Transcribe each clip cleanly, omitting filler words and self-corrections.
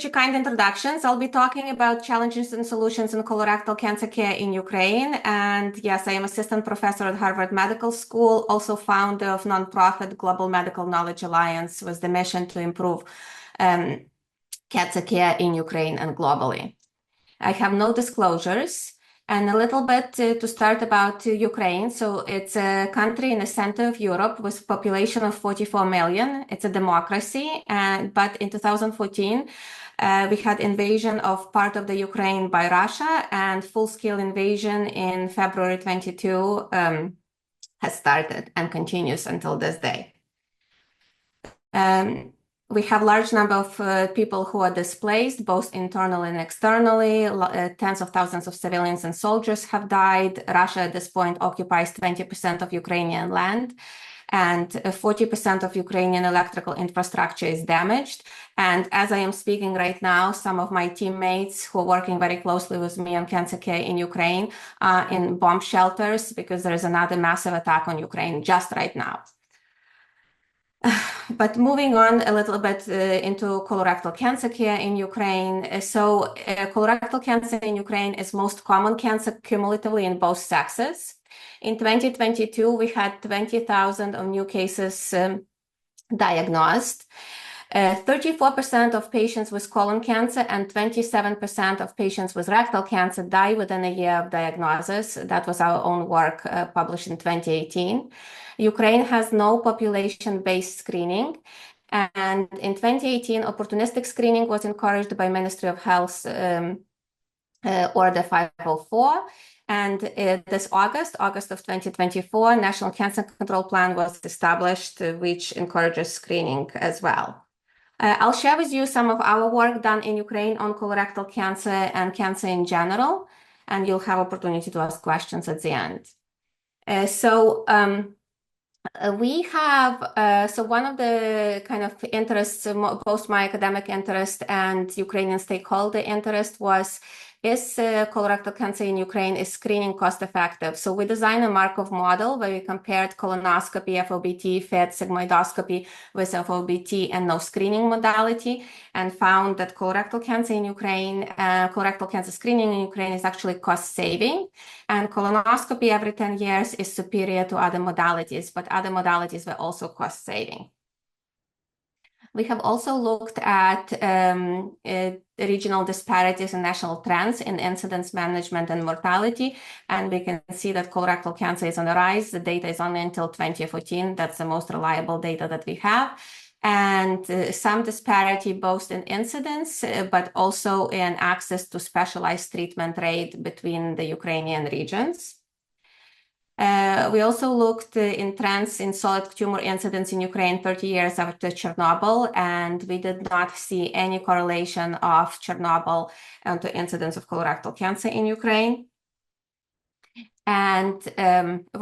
such a kind introductions. I'll be talking about challenges and solutions in colorectal cancer care in Ukraine. And yes, I am assistant professor at Harvard Medical School, also founder of nonprofit Global Medical Knowledge Alliance with the mission to improve cancer care in Ukraine and globally. I have no disclosures. And a little bit to start about Ukraine. So it's a country in the center of Europe with a population of 44 million. It's a democracy. But in 2014, we had invasion of part of the Ukraine by Russia, and full-scale invasion in February 22 has started and continues until this day. We have large number of people who are displaced, both internally and externally. Tens of thousands of civilians and soldiers have died. Russia at this point occupies 20% of Ukrainian land, and 40% of Ukrainian electrical infrastructure is damaged. And as I am speaking right now, some of my teammates who are working very closely with me on cancer care in Ukraine are in bomb shelters because there is another massive attack on Ukraine just right now. But moving on a little bit into colorectal cancer care in Ukraine. So colorectal cancer in Ukraine is most common cancer cumulatively in both sexes. In 2022, we had 20,000 of new cases diagnosed. 34% of patients with colon cancer and 27% of patients with rectal cancer die within a year of diagnosis. That was our own work published in 2018. Ukraine has no population-based screening. And in 2018, opportunistic screening was encouraged by Ministry of Health Order 504. And this August of 2024, National Cancer Control Plan was established, which encourages screening as well. I'll share with you some of our work done in Ukraine on colorectal cancer and cancer in general, and you'll have opportunity to ask questions at the end. We have, so one of the kind of interests, both my academic interest and Ukrainian stakeholder interest was, is colorectal cancer in Ukraine, is screening cost effective? So we designed a Markov model where we compared colonoscopy, FOBT, FET, sigmoidoscopy with FOBT and no screening modality, and found that colorectal cancer in Ukraine, colorectal cancer screening in Ukraine is actually cost saving, and colonoscopy every 10 years is superior to other modalities, but other modalities were also cost saving. We have also looked at regional disparities and national trends in incidence management and mortality, and we can see that colorectal cancer is on the rise. The data is only until 2014. That's the most reliable data that we have. And some disparity both in incidence, but also in access to specialized treatment rate between the Ukrainian regions. We also looked in trends in solid tumor incidence in Ukraine 30 years after Chernobyl, and we did not see any correlation of Chernobyl to incidence of colorectal cancer in Ukraine. And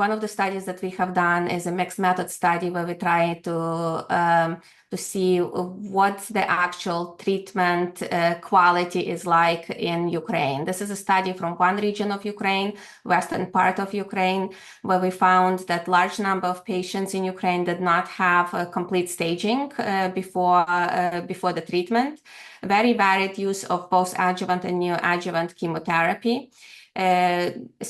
one of the studies that we have done is a mixed method study where we try to see what the actual treatment quality is like in Ukraine. This is a study from one region of Ukraine, western part of Ukraine, where we found that large number of patients in Ukraine did not have a complete staging before the treatment. Very varied use of both adjuvant and neoadjuvant chemotherapy.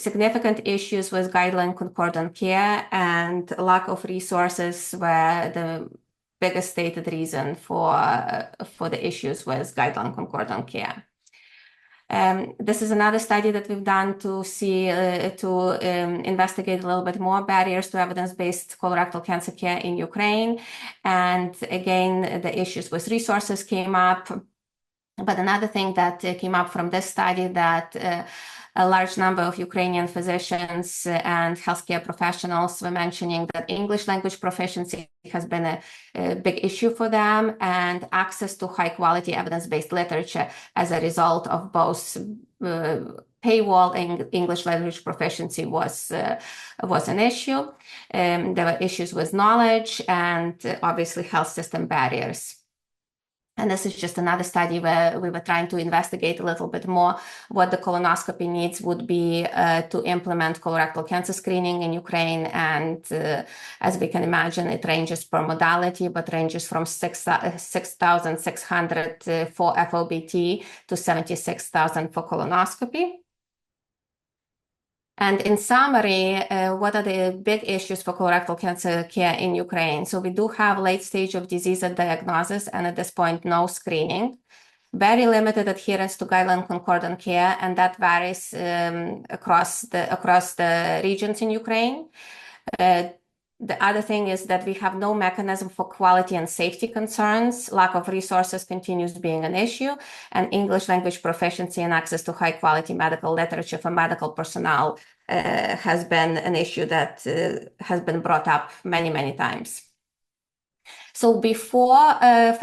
Significant issues with guideline concordant care, and lack of resources were the biggest stated reason for the issues with guideline concordant care. This is another study that we've done to see, investigate a little bit more barriers to evidence-based colorectal cancer care in Ukraine. And again, the issues with resources came up. But another thing that came up from this study that a large number of Ukrainian physicians and healthcare professionals were mentioning that English language proficiency has been a big issue for them, and access to high quality evidence-based literature as a result of both paywall and English language proficiency was an issue. There were issues with knowledge and obviously health system barriers. And this is just another study where we were trying to investigate a little bit more what the colonoscopy needs would be to implement colorectal cancer screening in Ukraine. And as we can imagine, it ranges per modality, but ranges from 6,600 for FOBT to 76,000 for colonoscopy. And in summary, what are the big issues for colorectal cancer care in Ukraine? So we do have late stage of disease at diagnosis, and at this point, no screening. Very limited adherence to guideline concordant care, and that varies across the regions in Ukraine. The other thing is that we have no mechanism for quality and safety concerns. Lack of resources continues being an issue, and English language proficiency and access to high quality medical literature for medical personnel has been an issue that has been brought up many, many times. So before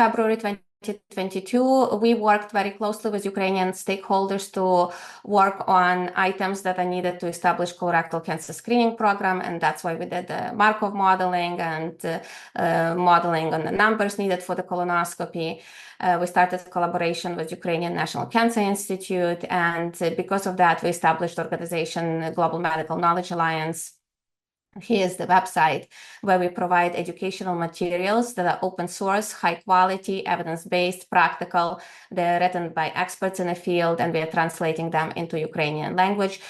February 2022, we worked very closely with Ukrainian stakeholders to work on items that are needed to establish colorectal cancer screening program, and that's why we did the Markov modeling and modeling on the numbers needed for the colonoscopy. We started collaboration with Ukrainian National Cancer Institute, and because of that, we established organization Global Medical Knowledge Alliance. Here's the website where we provide educational materials that are open source, high quality, evidence-based, practical. They're written by experts in the field, and we're translating them into Ukrainian language.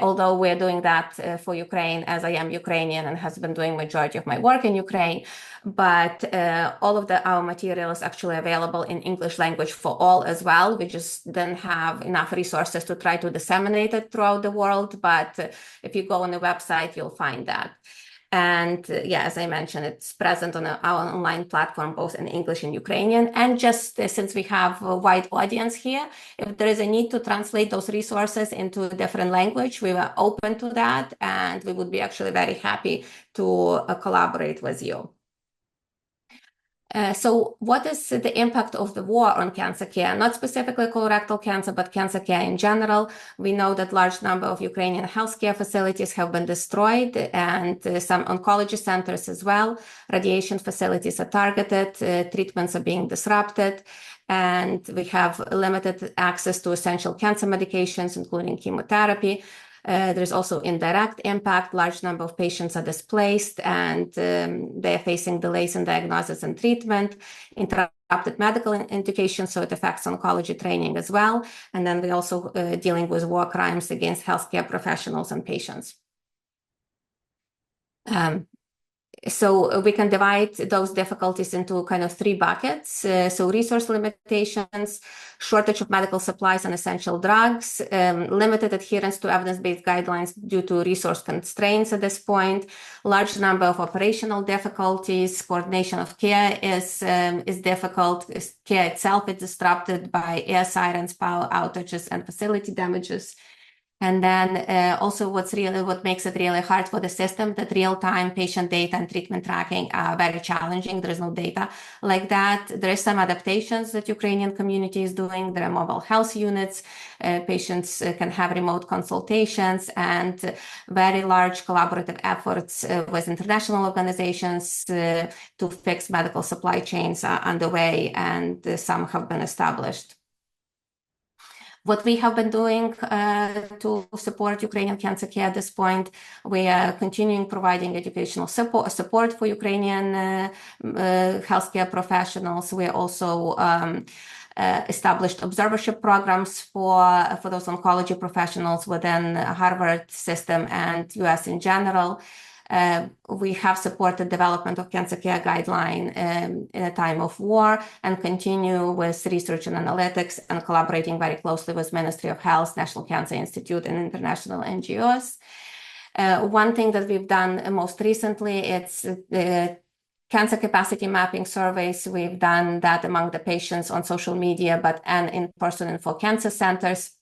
Although we're doing that for Ukraine, as I am Ukrainian and has been doing majority of my work in Ukraine, but all of our materials actually available in English language for all as well. We just didn't have enough resources to try to disseminate it throughout the world, but if you go on the website, you'll find that. And yeah, as I mentioned, it's present on our online platform, both in English and Ukrainian. And just since we have a wide audience here, if there is a need to translate those resources into a different language, we were open to that, and we would be actually very happy to collaborate with you. So what is the impact of the war on cancer care? Not specifically colorectal cancer, but cancer care in general. We know that large number of Ukrainian healthcare facilities have been destroyed, and some oncology centers as well. Radiation facilities are targeted, treatments are being disrupted, and we have limited access to essential cancer medications, including chemotherapy. There's also indirect impact. Large number of patients are displaced, and they're facing delays in diagnosis and treatment, interrupted medical education, so it affects oncology training as well. And then we're also dealing with war crimes against healthcare professionals and patients. So we can divide those difficulties into kind of three buckets. So resource limitations, shortage of medical supplies and essential drugs, limited adherence to evidence-based guidelines due to resource constraints at this point, large number of operational difficulties, coordination of care is difficult, care itself is disrupted by air sirens, power outages, and facility damages. And then also what makes it really hard for the system, that real-time patient data and treatment tracking are very challenging. There is no data like that. There is some adaptations that Ukrainian community is doing. There are mobile health units. Patients can have remote consultations, and very large collaborative efforts with international organizations to fix medical supply chains are underway, and some have been established. What we have been doing to support Ukrainian cancer care at this point, we are continuing providing educational support for Ukrainian healthcare professionals. We also established observership programs for those oncology professionals within Harvard system and US in general. We have supported development of cancer care guideline in a time of war, and continue with research and analytics, and collaborating very closely with Ministry of Health, National Cancer Institute, and international NGOs. One thing that we've done most recently, it's cancer capacity mapping surveys. We've done that among the patients on social media, and in person and for cancer centers.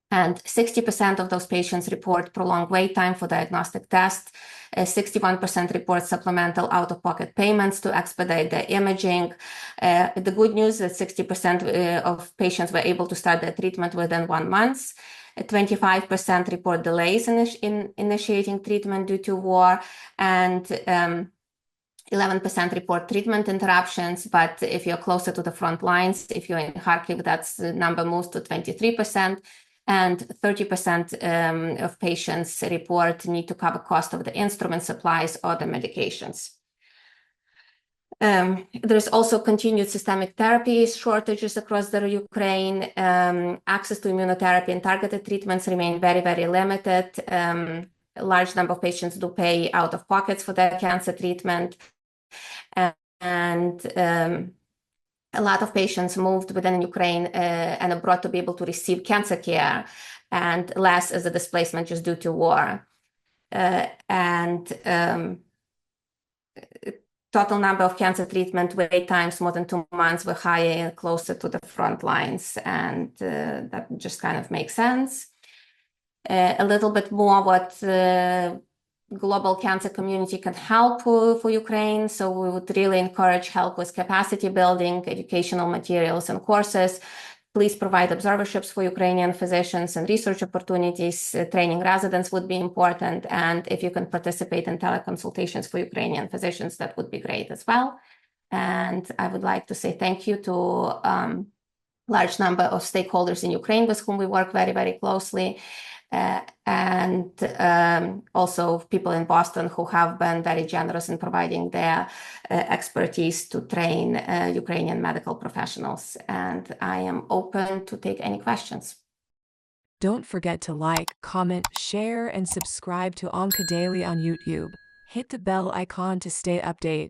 And 60% of those patients report prolonged wait time for diagnostic tests. 61% report supplemental out-of-pocket payments to expedite the imaging. The good news is 60% of patients were able to start their treatment within 1 month. 25% report delays in initiating treatment due to war, and 11% report treatment interruptions, but if you're closer to the front lines, if you're in Kharkiv, that's the number moves to 23%, and 30% of patients report need to cover cost of the instrument supplies or the medications. There's also continued systemic therapy shortages across the Ukraine. Access to immunotherapy and targeted treatments remain very, very limited. A large number of patients do pay out of pockets for their cancer treatment. And a lot of patients moved within Ukraine and abroad to be able to receive cancer care, and less as a displacement just due to war. Total number of cancer treatment wait times more than 2 months were higher and closer to the front lines, and that just kind of makes sense. A little bit more what global cancer community can help for Ukraine. So we would really encourage help with capacity building, educational materials and courses. Please provide observerships for Ukrainian physicians and research opportunities. Training residents would be important. And if you can participate in teleconsultations for Ukrainian physicians, that would be great as well. And I would like to say thank you to large number of stakeholders in Ukraine with whom we work very, very closely. And also people in Boston who have been very generous in providing their expertise to train Ukrainian medical professionals. And I am open to take any questions. Don't forget to like, comment, share, and subscribe to OncoDaily on YouTube. Hit the bell icon to stay updated.